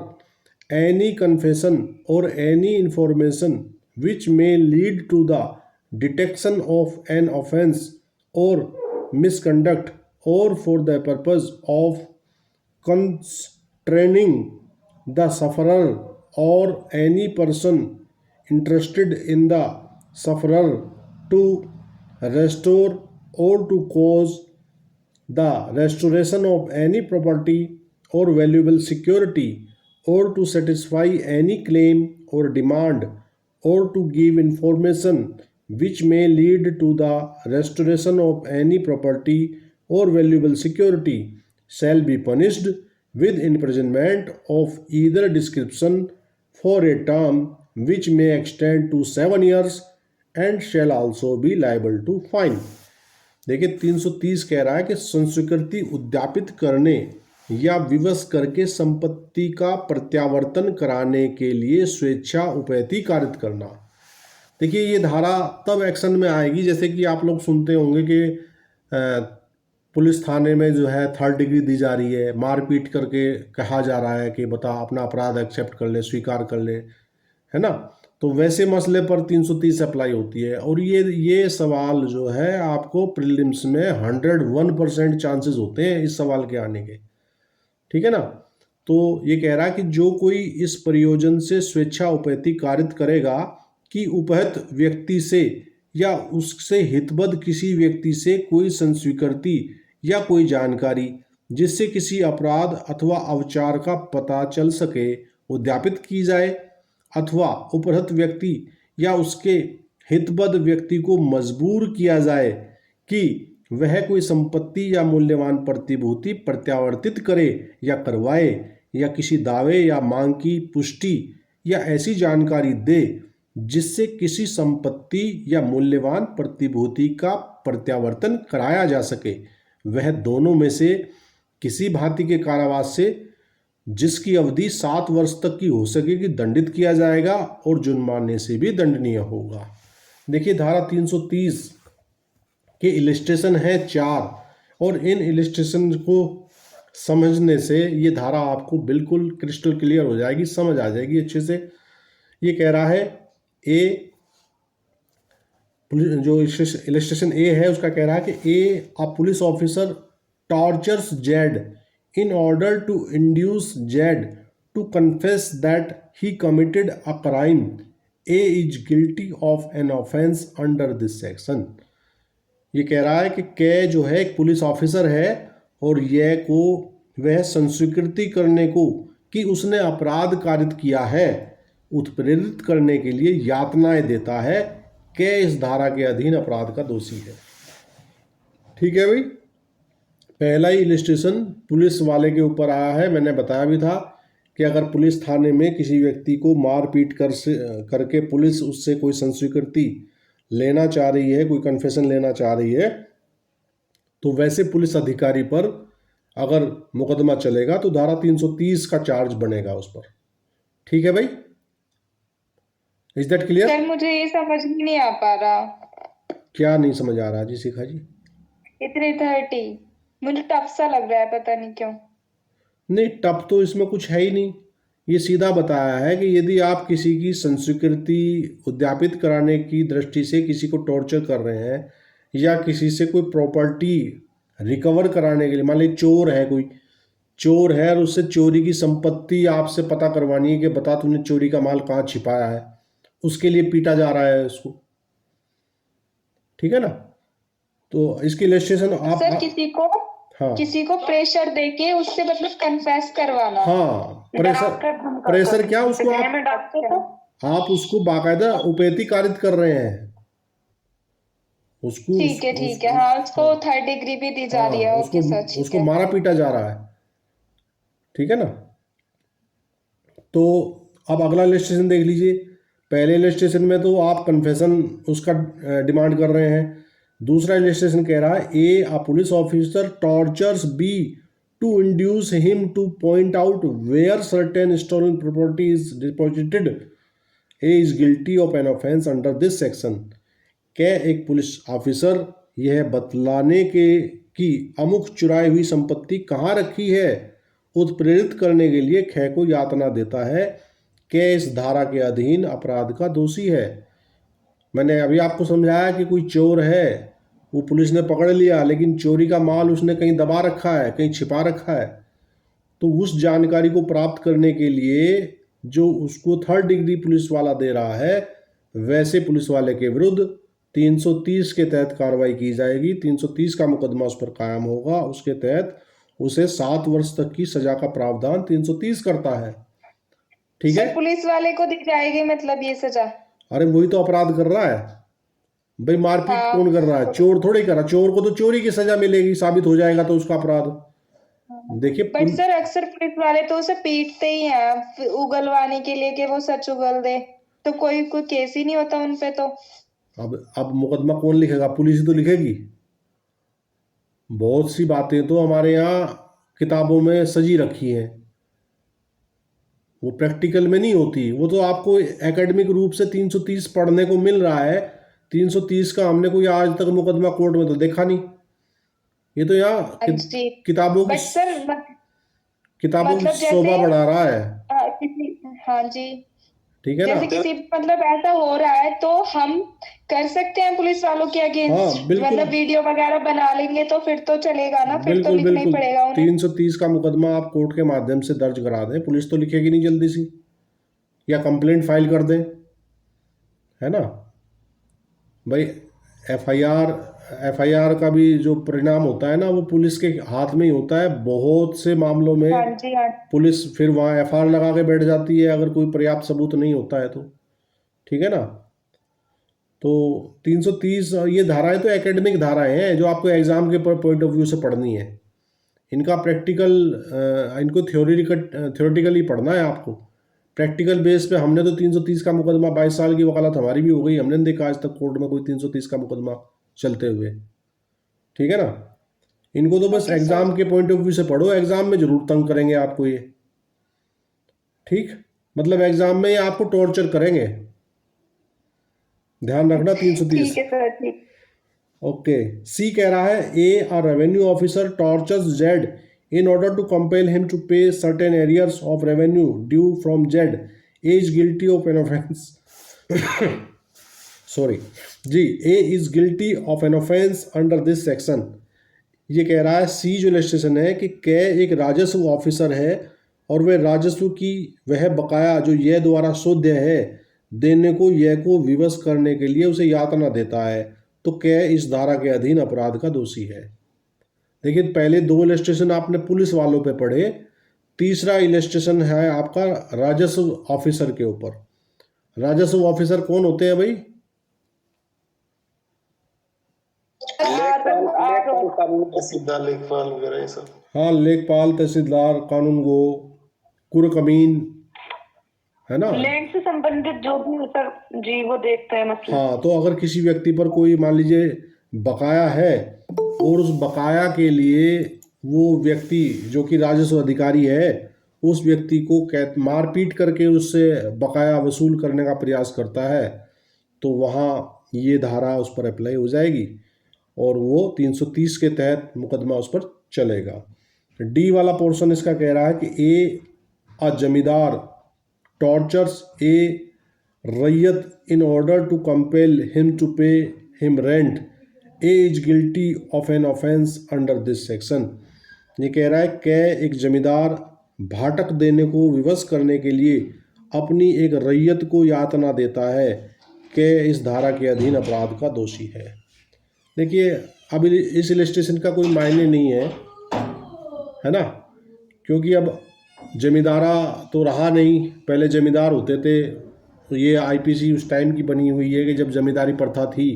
any confession or any information which may lead to the detection of an offense or misconduct or for the purpose of constraining the sufferer or any person interested in the sufferer to restore or to cause the restoration of any property or valuable security or to satisfy any claim or demand or to give information which may lead to the restoration of any property or valuable security shall be punished with imprisonment of either description for a term which may extend to 7 years and shall also be liable to fine। देखिए 330 कह रहा है कि संस्वीकृति उद्यापित करने या विवश करके संपत्ति का प्रत्यावर्तन कराने के लिए स्वेच्छा उपैति कारित करना। देखिए ये धारा तब एक्शन में आएगी जैसे कि आप लोग सुनते होंगे कि पुलिस थाने में जो है 3rd डिग्री दी जा रही है, मारपीट करके कहा जा रहा है कि बता अपना अपराध एक्सेप्ट कर ले, स्वीकार कर ले, है ना। तो वैसे मसले पर 330 अप्लाई होती है। और ये सवाल जो है आपको प्रीलिम्स में 101% चांसेस होते हैं इस सवाल के आने के, ठीक है ना। तो ये कह रहा है कि जो कोई इस प्रयोजन से स्वेच्छा उपैति कारित करेगा कि उपहत व्यक्ति से या उससे हितबद्ध किसी व्यक्ति से कोई संस्वीकृति या कोई जानकारी जिससे किसी अपराध अथवा अवचार का पता चल सके उद्यापित की जाए, अथवा उपहत व्यक्ति या उसके हितबद्ध व्यक्ति को मजबूर किया जाए कि वह कोई संपत्ति या मूल्यवान प्रतिभूति प्रत्यावर्तित करे या करवाए, या किसी दावे या मांग की पुष्टि या ऐसी जानकारी दे जिससे किसी संपत्ति या मूल्यवान प्रतिभूति का प्रत्यावर्तन कराया जा सके, वह दोनों में से किसी भांति के कारावास से जिसकी अवधि 7 वर्ष तक की हो सकेगी दंडित किया जाएगा और जुर्माने से भी दंडनीय होगा। देखिए धारा 330 के इलिस्ट्रेशन है 4 और इन इलिस्ट्रेशन को समझने से ये धारा आपको बिल्कुल क्रिस्टल क्लियर हो जाएगी, समझ आ जाएगी अच्छे से। ये कह रहा है जो इलिस्ट्रेशन ए है उसका कह रहा है कि अ police officer tortures Z in order to induce Jed to confess that he committed a crime, A is guilty of an offense under this section। ये कह रहा है कि के जो है एक पुलिस ऑफिसर है और यह को वह संस्वीकृति करने को कि उसने अपराध कारित किया है उत्प्रेरित करने के लिए यातनाएं देता है, के इस धारा के अधीन अपराध का दोषी है। ठीक है भाई, पहला ही इलिस्ट्रेशन पुलिस वाले के ऊपर आया है। मैंने बताया भी था कि अगर पुलिस थाने में किसी व्यक्ति को मारपीट करके पुलिस उससे कोई संस्वीकृति लेना चाह रही है, कोई कन्फेशन लेना चाह रही है, तो वैसे पुलिस अधिकारी पर अगर मुकदमा चलेगा तो धारा 330 का चार्ज बनेगा उस पर। ठीक है भाई, इज दैट क्लियर? सर मुझे ये समझ में नहीं आ पा रहा। क्या नहीं समझ आ रहा जी शिखा जी? 330 मुझे टफ सा लग रहा है, पता नहीं क्यों। नहीं, टफ तो इसमें कुछ है ही नहीं। ये सीधा बताया है कि यदि आप किसी की संस्वीकृति उद्यापित कराने की दृष्टि से किसी को टॉर्चर कर रहे हैं या किसी से कोई प्रॉपर्टी रिकवर कराने के लिए, मान लीजिए चोर है, कोई चोर है और उससे चोरी की संपत्ति आपसे पता करवानी है कि बता तूने चोरी का माल कहाँ छिपाया है, उसके लिए पीटा जा रहा है उसको। ठीक है ना? तो इसकी इलस्ट्रेशन आप सर किसी को प्रेशर देके उससे मतलब कन्फेस करवाना। हाँ, प्रेशर क्या, उसको आप उसको बाकायदा उपैति कारित कर रहे हैं। उसको ठीक है, हाँ उसको 3rd डिग्री भी दी जा रही है। उसको ओके सर, ठीक उसको है। मारा पीटा जा रहा है, ठीक है ना। तो अब अगला इलस्ट्रेशन देख लीजिए। पहले इलस्ट्रेशन में तो आप कन्फेशन उसका डिमांड कर रहे हैं। दूसरा इलस्ट्रेशन कह रहा है A police officer tortures B to induce him to point out where certain stolen property is deposited, A is guilty of an offence under this section. क्या एक पुलिस ऑफिसर यह बतलाने के कि अमुक चुराई हुई संपत्ति कहाँ रखी है उत्प्रेरित करने के लिए ख को यातना देता है, क्या इस धारा के अधीन अपराध का दोषी है। मैंने अभी आपको समझाया कि कोई चोर है, वो पुलिस ने पकड़ लिया, लेकिन चोरी का माल उसने कहीं दबा रखा है, कहीं छिपा रखा है। तो उस जानकारी को प्राप्त करने के लिए जो उसको 3rd डिग्री पुलिस वाला दे रहा है, वैसे पुलिस वाले के विरुद्ध 330 के तहत कार्रवाई की जाएगी। 330 का मुकदमा उस पर कायम होगा। उसके तहत उसे 7 वर्ष तक की सजा का प्रावधान 330 करता है, ठीक है। सर पुलिस वाले को दी जाएगी मतलब ये सजा? अरे वही तो अपराध कर रहा है भाई, मारपीट हाँ। कौन कर रहा है? चोर थोड़ी कर रहा है। चोर को तो चोरी की सजा मिलेगी, साबित हो जाएगा तो उसका अपराध। देखिए बट सर अक्सर पुलिस वाले तो उसे पीटते ही हैं उगलवाने के लिए कि वो सच उगल दे, तो कोई केस ही नहीं होता उन पे। तो अब मुकदमा कौन लिखेगा? पुलिस ही तो लिखेगी। बहुत सी बातें तो हमारे यहाँ किताबों में सजी रखी हैं, वो प्रैक्टिकल में नहीं होती। वो तो आपको एकेडमिक रूप से 330 पढ़ने को मिल रहा है। 330 का हमने कोई आज तक मुकदमा कोर्ट में तो देखा नहीं। ये तो यहाँ किताबों की शोभा बढ़ा रहा है। हाँ जी, ठीक है ना। जैसे किसी मतलब ऐसा हो रहा है तो हम कर सकते हैं पुलिस वालों के अगेंस्ट, मतलब वीडियो वगैरह बना लेंगे तो फिर तो चलेगा ना, फिर तो लिखना ही पड़ेगा उन्हें। 330 का मुकदमा आप कोर्ट के माध्यम से दर्ज करा दें, पुलिस तो लिखेगी नहीं जल्दी सी, या कंप्लेंट फाइल कर दें, है ना भाई। एफआईआर का भी जो परिणाम होता है ना, वो पुलिस के हाथ में ही होता है। बहुत से मामलों में पुलिस फिर वहाँ एफआईआर लगा के बैठ जाती है अगर कोई पर्याप्त सबूत नहीं होता है तो, ठीक है ना। तो 330 ये धाराएं तो एकेडमिक धाराएं हैं जो आपको एग्जाम के पॉइंट ऑफ व्यू से पढ़नी है। इनका प्रैक्टिकल इनको थ्योरेटिकली पढ़ना है आपको। प्रैक्टिकल बेस पे हमने तो 330 का मुकदमा 22 साल की वकालत हमारी भी हो गई, हमने देखा आज तक कोर्ट में कोई 330 का मुकदमा चलते हुए, ठीक है ना। इनको तो बस एग्जाम के पॉइंट ऑफ व्यू से पढ़ो, एग्जाम में जरूर तंग करेंगे आपको ये, ठीक। मतलब एग्जाम में ये आपको टॉर्चर करेंगे, ध्यान रखना। 330, ठीक है सर, ठीक। ओके। सी कह रहा है A revenue officer tortures Z in order to compel him to pay certain arrears of revenue due from Z. A is guilty of an offense. Sorry. जी, A is guilty of an offense under this section. ये कह रहा है C जो illustration है कि कै एक राजस्व ऑफिसर है और वह राजस्व की वह बकाया जो यह द्वारा शोध्य है देने को यह को विवश करने के लिए उसे यातना देता है, तो कै इस धारा के अधीन अपराध का दोषी है। देखिए पहले 2 इलस्ट्रेशन आपने पुलिस वालों पे पढ़े, तीसरा इलस्ट्रेशन है आपका राजस्व ऑफिसर के ऊपर। राजस्व ऑफिसर कौन होते हैं भाई? लेखपाल वगैरह ये सब। हाँ, लेखपाल, तहसीलदार, कानूनगो, कुरकमीन, है ना। लैंड से संबंधित जो भी हो सर जी वो देखते हैं मसला। हाँ, तो अगर किसी व्यक्ति पर कोई मान लीजिए बकाया है और उस बकाया के लिए वो व्यक्ति जो कि राजस्व अधिकारी है उस व्यक्ति को मारपीट करके उससे बकाया वसूल करने का प्रयास करता है, तो वहाँ ये धारा उस पर अप्लाई हो जाएगी और वो 330 के तहत मुकदमा उस पर चलेगा। डी वाला पोर्शन इसका कह रहा है कि अ जमींदार tortures a raiyat in order to compel him to pay his rent, A is guilty of an offence under this section. ये कह रहा है कि एक जमींदार भाटक देने को विवश करने के लिए अपनी एक रैयत को यातना देता है कि इस धारा के अधीन अपराध का दोषी है। देखिए अब इस इलस्ट्रेशन का कोई मायने नहीं है ना, क्योंकि अब जमींदारा तो रहा नहीं, पहले जमींदार होते थे। तो ये आईपीसी उस टाइम की बनी हुई है कि जब जमींदारी प्रथा थी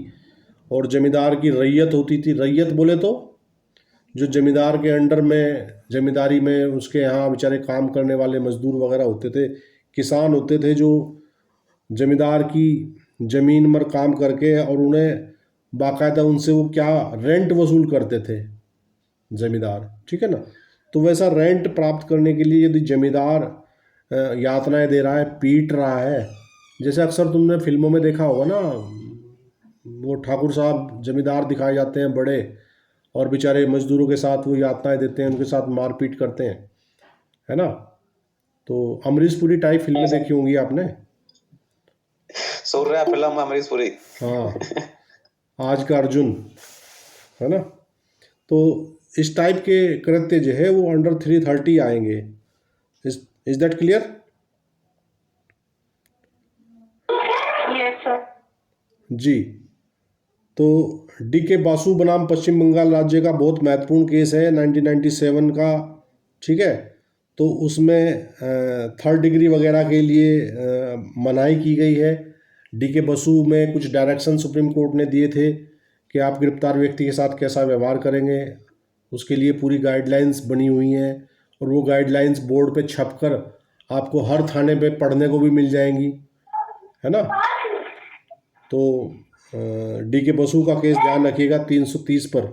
और जमींदार की रैयत होती थी। रैयत बोले तो जो जमींदार के अंडर में जमींदारी में उसके यहाँ बेचारे काम करने वाले मजदूर वगैरह होते थे, किसान होते थे जो जमींदार की ज़मीन पर काम करके और उन्हें बाकायदा उनसे वो क्या रेंट वसूल करते थे जमींदार, ठीक है ना। तो वैसा रेंट प्राप्त करने के लिए यदि जमींदार यातनाएं दे रहा है, पीट रहा है, जैसे अक्सर तुमने फिल्मों में देखा होगा ना, वो ठाकुर साहब जमींदार दिखाए जाते हैं बड़े, और बेचारे मजदूरों के साथ वो यातनाएं देते हैं, उनके साथ मारपीट करते हैं, है ना। तो अमरीश पुरी टाइप फिल्में देखी होंगी आपने। सूर्या फिल्म में अमरीश पुरी। हाँ, आज का अर्जुन, है ना। तो इस टाइप के कृत्य जो है वो अंडर 330 आएंगे। Is that clear? Yes sir. जी। तो डी.के. बासु बनाम पश्चिम बंगाल राज्य का बहुत महत्वपूर्ण केस है 1997 का, ठीक है। तो उसमें 3rd डिग्री वगैरह के लिए मनाही की गई है। डी.के. बसु में कुछ डायरेक्शन सुप्रीम कोर्ट ने दिए थे कि आप गिरफ्तार व्यक्ति के साथ कैसा व्यवहार करेंगे, उसके लिए पूरी गाइडलाइंस बनी हुई हैं, और वो गाइडलाइंस बोर्ड पे छपकर आपको हर थाने पे पढ़ने को भी मिल जाएंगी, है ना। तो डी.के. बसु का केस ध्यान रखिएगा 330 पर।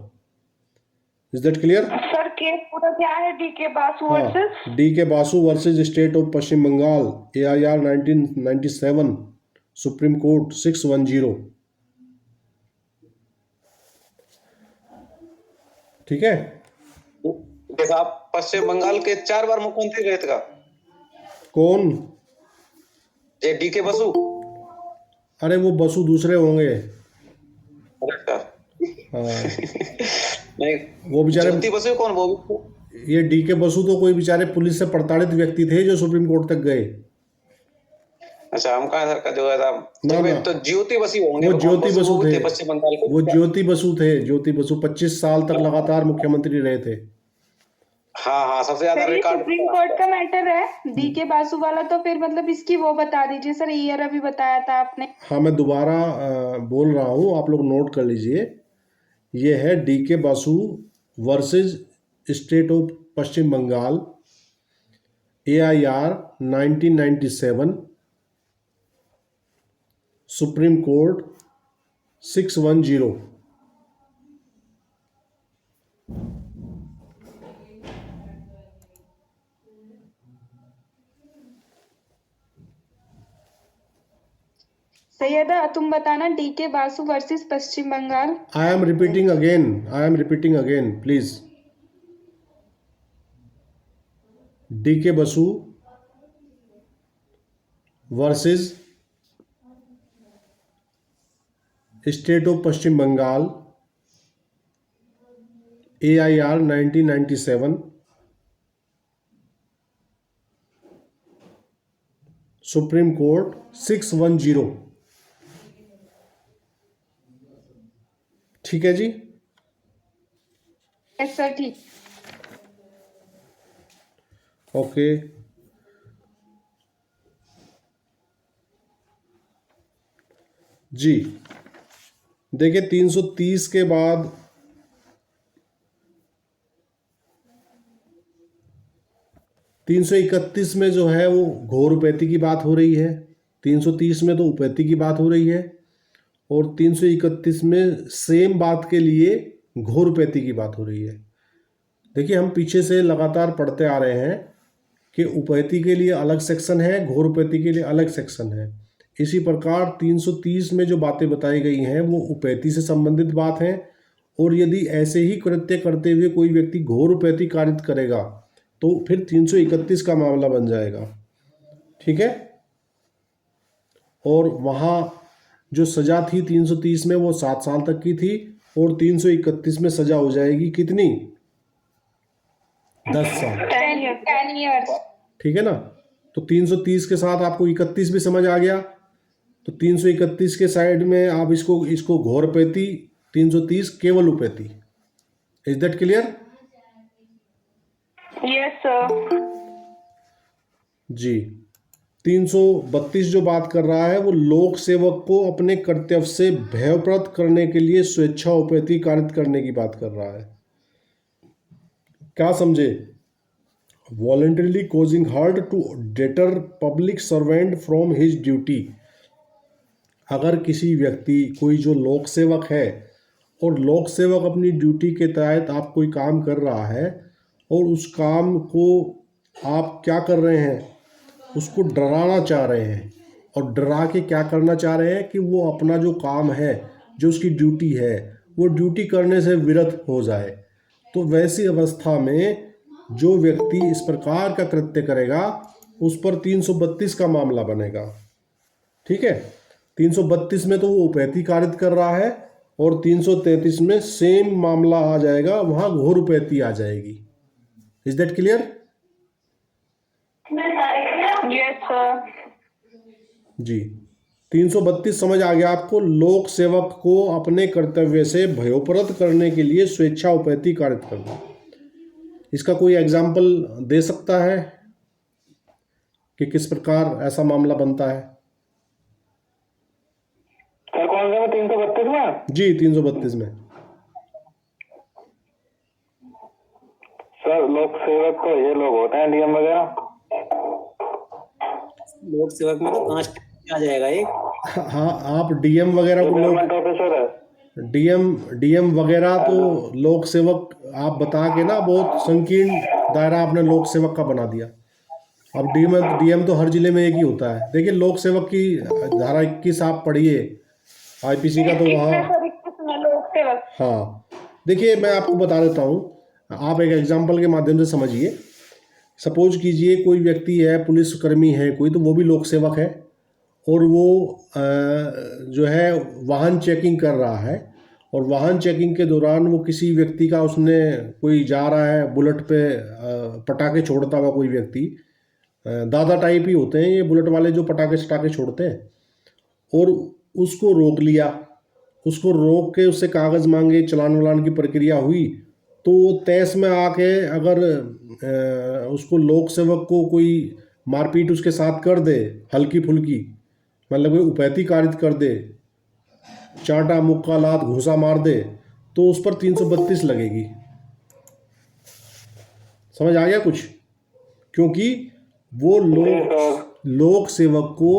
Is that clear? Sir case पूरा क्या है D K. Basu versus? D K. Basu versus state of Paschim Bangal, AIR 1997, supreme court 610। ठीक है। जैसा आप पश्चिम बंगाल के 4 बार मुख्यमंत्री रहे थे का? कौन? ये डी.के. बसु। अरे वो बसु दूसरे होंगे। अच्छा। हाँ। नहीं, वो बेचारे ज्योति बसु कौन? वो ये डी.के. बसु तो कोई बेचारे पुलिस से प्रताड़ित व्यक्ति थे जो सुप्रीम कोर्ट तक गए। अच्छा, हम कहा सर का जो है ना, ना। तो ज्योति बसु होंगे। वो ज्योति बसु थे पश्चिम बंगाल के। वो ज्योति बसु थे। ज्योति बसु 25 साल तक लगातार मुख्यमंत्री रहे थे। हाँ हाँ, सबसे ज्यादा सर ये रिकॉर्ड सुप्रीम कोर्ट का मैटर है डी.के. बासु वाला, तो फिर मतलब इसकी वो बता दीजिए सर, ईयर अभी बताया था आपने। हाँ, मैं दोबारा बोल रहा हूँ, आप लोग नोट कर लीजिए। ये है D K. Basu versus state of Paschim Bangal, AIR 1997, supreme court 610। Sayyada तुम बताना D K. Basu versus Paschim Bangal. I am repeating again, please. D K. Basu versus state of Paschim Bangal, AIR 1997, supreme court 610। ठीक है जी। यस सर, ठीक। ओके। जी देखिए, 330 के बाद 331 में जो है वो घोर उपैती की बात हो रही है। 330 में तो उपैती की बात हो रही है, और 331 में सेम बात के लिए घोर उपैती की बात हो रही है। देखिए, हम पीछे से लगातार पढ़ते आ रहे हैं कि उपैती के लिए अलग सेक्शन है, घोर उपैती के लिए अलग सेक्शन है। इसी प्रकार 330 में जो बातें बताई गई हैं वो उपैती से संबंधित बात है, और यदि ऐसे ही कृत्य करते हुए कोई व्यक्ति घोर उपैती कारित करेगा तो फिर 331 का मामला बन जाएगा। ठीक है। और वहाँ जो सज़ा थी 330 में वो 7 साल तक की थी, और 331 में सज़ा हो जाएगी कितनी? 10 साल। 10 years। ठीक है ना। तो 330 के साथ आपको 31 भी समझ आ गया, तो 331 के साइड में आप इसको घोर उपैती, 330 केवल उपैती। Is that clear? Yes sir. जी। 332 जो बात कर रहा है वो लोक सेवक को अपने कर्तव्य से भयप्रत करने के लिए स्वेच्छाओपैती कारित करने की बात कर रहा है। क्या समझे? Voluntarily causing hurt to deter public servant from his duty. अगर किसी व्यक्ति, कोई जो लोक सेवक है और लोक सेवक अपनी ड्यूटी के तहत आप कोई काम कर रहा है और उस काम को आप क्या कर रहे हैं, उसको डराना चाह रहे हैं, और डरा के क्या करना चाह रहे हैं कि वो अपना जो काम है, जो उसकी ड्यूटी है, वो ड्यूटी करने से विरत हो जाए, तो वैसी अवस्था में जो व्यक्ति इस प्रकार का कृत्य करेगा उस पर 332 का मामला बनेगा। ठीक है, 332 में तो वो उपैती कारित कर रहा है और 333 में सेम मामला आ जाएगा, वहां घोर उपैती आ जाएगी। Is that clear? Yes sir. जी, 332 समझ आ गया आपको? लोक सेवक को अपने कर्तव्य से भयोपरत करने के लिए स्वेच्छाओपैती कारित करना। इसका कोई एग्जाम्पल दे सकता है कि किस प्रकार ऐसा मामला बनता है? सर कौन सा 332 में? जी, 332 में। सर लोक सेवक तो ये लोग होते हैं डीएम वगैरह। लोक सेवक में तो 5 आ जाएगा एक। हाँ, आप डीएम वगैरह को गवर्नमेंट ऑफिसर है। डीएम वगैरह तो लोक सेवक आप बता के ना बहुत संकीर्ण दायरा आपने लोक सेवक का बना दिया। अब डीएम तो हर जिले में एक ही होता है। देखिए, लोक सेवक की धारा 21 आप पढ़िए आईपीसी का, तो वहाँ लोक सेवक। हाँ, देखिए मैं आपको बता देता हूँ, आप एक एग्जाम्पल के माध्यम से समझिए। सपोज कीजिए कोई व्यक्ति है, पुलिसकर्मी है कोई, तो वो भी लोक सेवक है और वो जो है वाहन चेकिंग कर रहा है, और वाहन चेकिंग के दौरान वो किसी व्यक्ति का, उसने कोई जा रहा है बुलेट पे पटाखे छोड़ता हुआ कोई व्यक्ति, दादा टाइप ही होते हैं ये बुलेट वाले जो पटाखे छटाखे छोड़ते हैं, और उसको रोक लिया। उसको रोक के उससे कागज़ मांगे, चलान वलान की प्रक्रिया हुई, तो तैस में आके अगर उसको लोक सेवक को कोई मारपीट उसके साथ कर दे, हल्की फुल्की, मतलब कोई उपैती कारित कर दे, चाटा मुक्का लात घूसा मार दे, तो उस पर 332 लगेगी। समझ आ गया कुछ? क्योंकि वो लोक सेवक को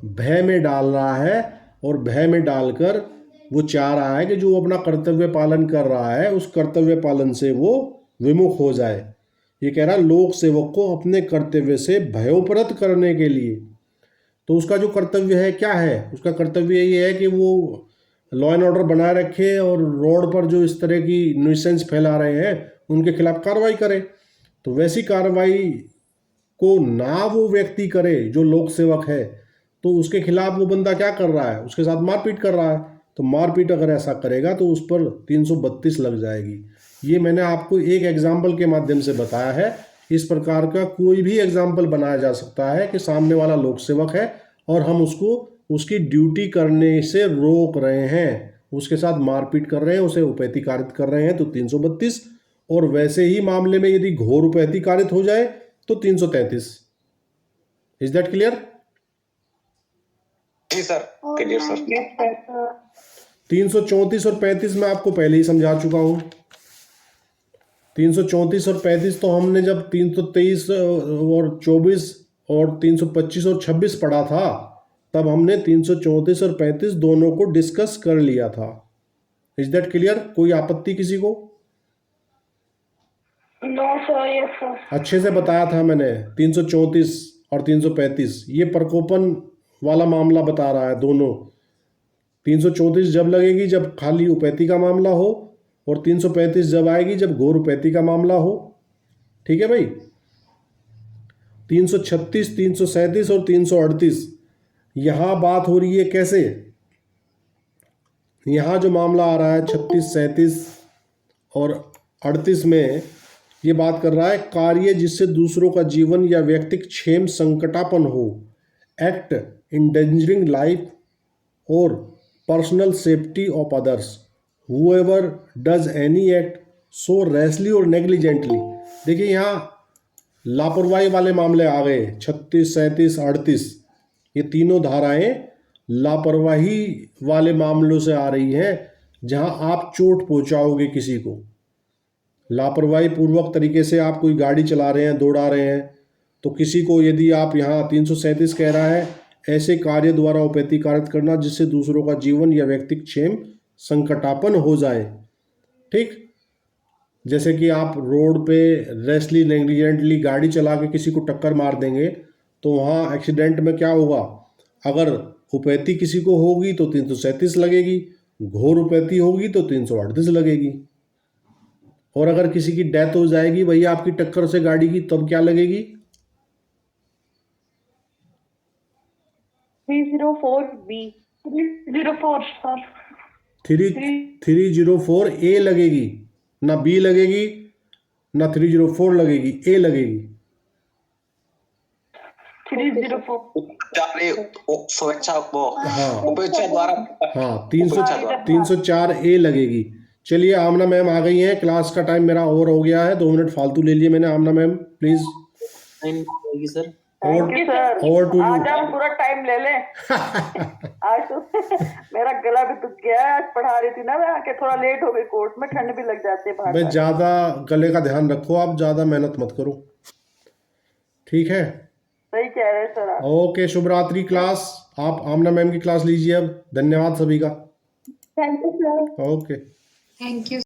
भय में डाल रहा है, और भय में डालकर वो चाह रहा है कि जो अपना कर्तव्य पालन कर रहा है उस कर्तव्य पालन से वो विमुख हो जाए। ये कह रहा है लोक सेवक को अपने कर्तव्य से भयोपरत करने के लिए। तो उसका जो कर्तव्य है क्या है? उसका कर्तव्य ये है कि वो लॉ एंड ऑर्डर बनाए रखे और रोड पर जो इस तरह की न्यूसेंस फैला रहे हैं उनके खिलाफ कार्रवाई करे। तो वैसी कार्रवाई को ना वो व्यक्ति करे जो लोक सेवक है, तो उसके खिलाफ वो बंदा क्या कर रहा है? उसके साथ मारपीट कर रहा है। तो मारपीट अगर ऐसा करेगा तो उस पर 332 लग जाएगी। ये मैंने आपको एक एग्जाम्पल के माध्यम से बताया है। इस प्रकार का कोई भी एग्जाम्पल बनाया जा सकता है कि सामने वाला लोक सेवक है और हम उसको उसकी ड्यूटी करने से रोक रहे हैं, उसके साथ मारपीट कर रहे हैं, उसे उपैती कारित कर रहे हैं, तो 332। और वैसे ही मामले में यदि घोर उपैती कारित हो जाए तो 333। Is that clear? जी सर, क्लियर सर। 334 और 35 में आपको पहले ही समझा चुका हूँ। 334 और 35 तो हमने जब 323 और 24 और 325 और 26 पढ़ा था, तब हमने 334 और 35 दोनों को डिस्कस कर लिया था। Is that clear? कोई आपत्ति किसी को? No sir, yes sir. अच्छे से बताया था मैंने। 334 और 335 ये प्रकोपन वाला मामला बता रहा है दोनों। 334 जब लगेगी जब खाली उपैती का मामला हो, और 335 जब आएगी जब घोर उपैती का मामला हो। ठीक है भाई? 336, 337 और 338 यहाँ बात हो रही है कैसे? यहाँ जो मामला आ रहा है 36, 37 और 38 में ये बात कर रहा है कार्य जिससे दूसरों का जीवन या व्यक्तिक क्षेम संकटापन्न हो, एक्ट इंडेंजरिंग लाइफ और personal safety of others, whoever does any act so rashly or negligently। देखिए यहाँ लापरवाही वाले मामले आ गए 36, 37, 38। ये तीनों धाराएं लापरवाही वाले मामलों से आ रही हैं, जहां आप चोट पहुंचाओगे किसी को। लापरवाही पूर्वक तरीके से आप कोई गाड़ी चला रहे हैं, दौड़ा रहे हैं, तो किसी को यदि आप यहाँ 337 कह रहा है, ऐसे कार्य द्वारा उपैती कार्य करना जिससे दूसरों का जीवन या व्यक्तिगत क्षेम संकटापन्न हो जाए। ठीक, जैसे कि आप रोड पे रेसली नेग्लिजेंटली गाड़ी चला के किसी को टक्कर मार देंगे, तो वहाँ एक्सीडेंट में क्या होगा? अगर उपैती किसी को होगी तो 337 लगेगी, घोर उपैती होगी तो 338 लगेगी। और अगर किसी की डेथ हो जाएगी भैया आपकी टक्कर से गाड़ी की, तब क्या लगेगी? 304B 304 सर 304 ए लगेगी, ना बी लगेगी, ना 304 लगेगी, ए लगेगी। 304 स्वेच्छा वो हाँ उपेक्षा द्वारा हाँ 304 ए लगेगी। चलिए आमना मैम आ गई हैं, क्लास का टाइम मेरा ओवर हो गया है, 2 मिनट फालतू ले लिए मैंने। Aamna ma'am please. Sir thank you sir. और टू आज हम पूरा टाइम ले लें। आज तो मेरा गला भी दुख गया है, आज पढ़ा रही थी ना मैं, आके थोड़ा लेट हो गई, कोर्ट में ठंड भी लग जाती है बाहर। भाई ज़्यादा गले का ध्यान रखो, आप ज़्यादा मेहनत मत करो, ठीक है? सही कह रहे हैं सर आप। ओके, शुभ रात्रि क्लास। आप आमना मैम की क्लास लीजिए अब। धन्यवाद सभी का। Thank you sir. Okay, thank you.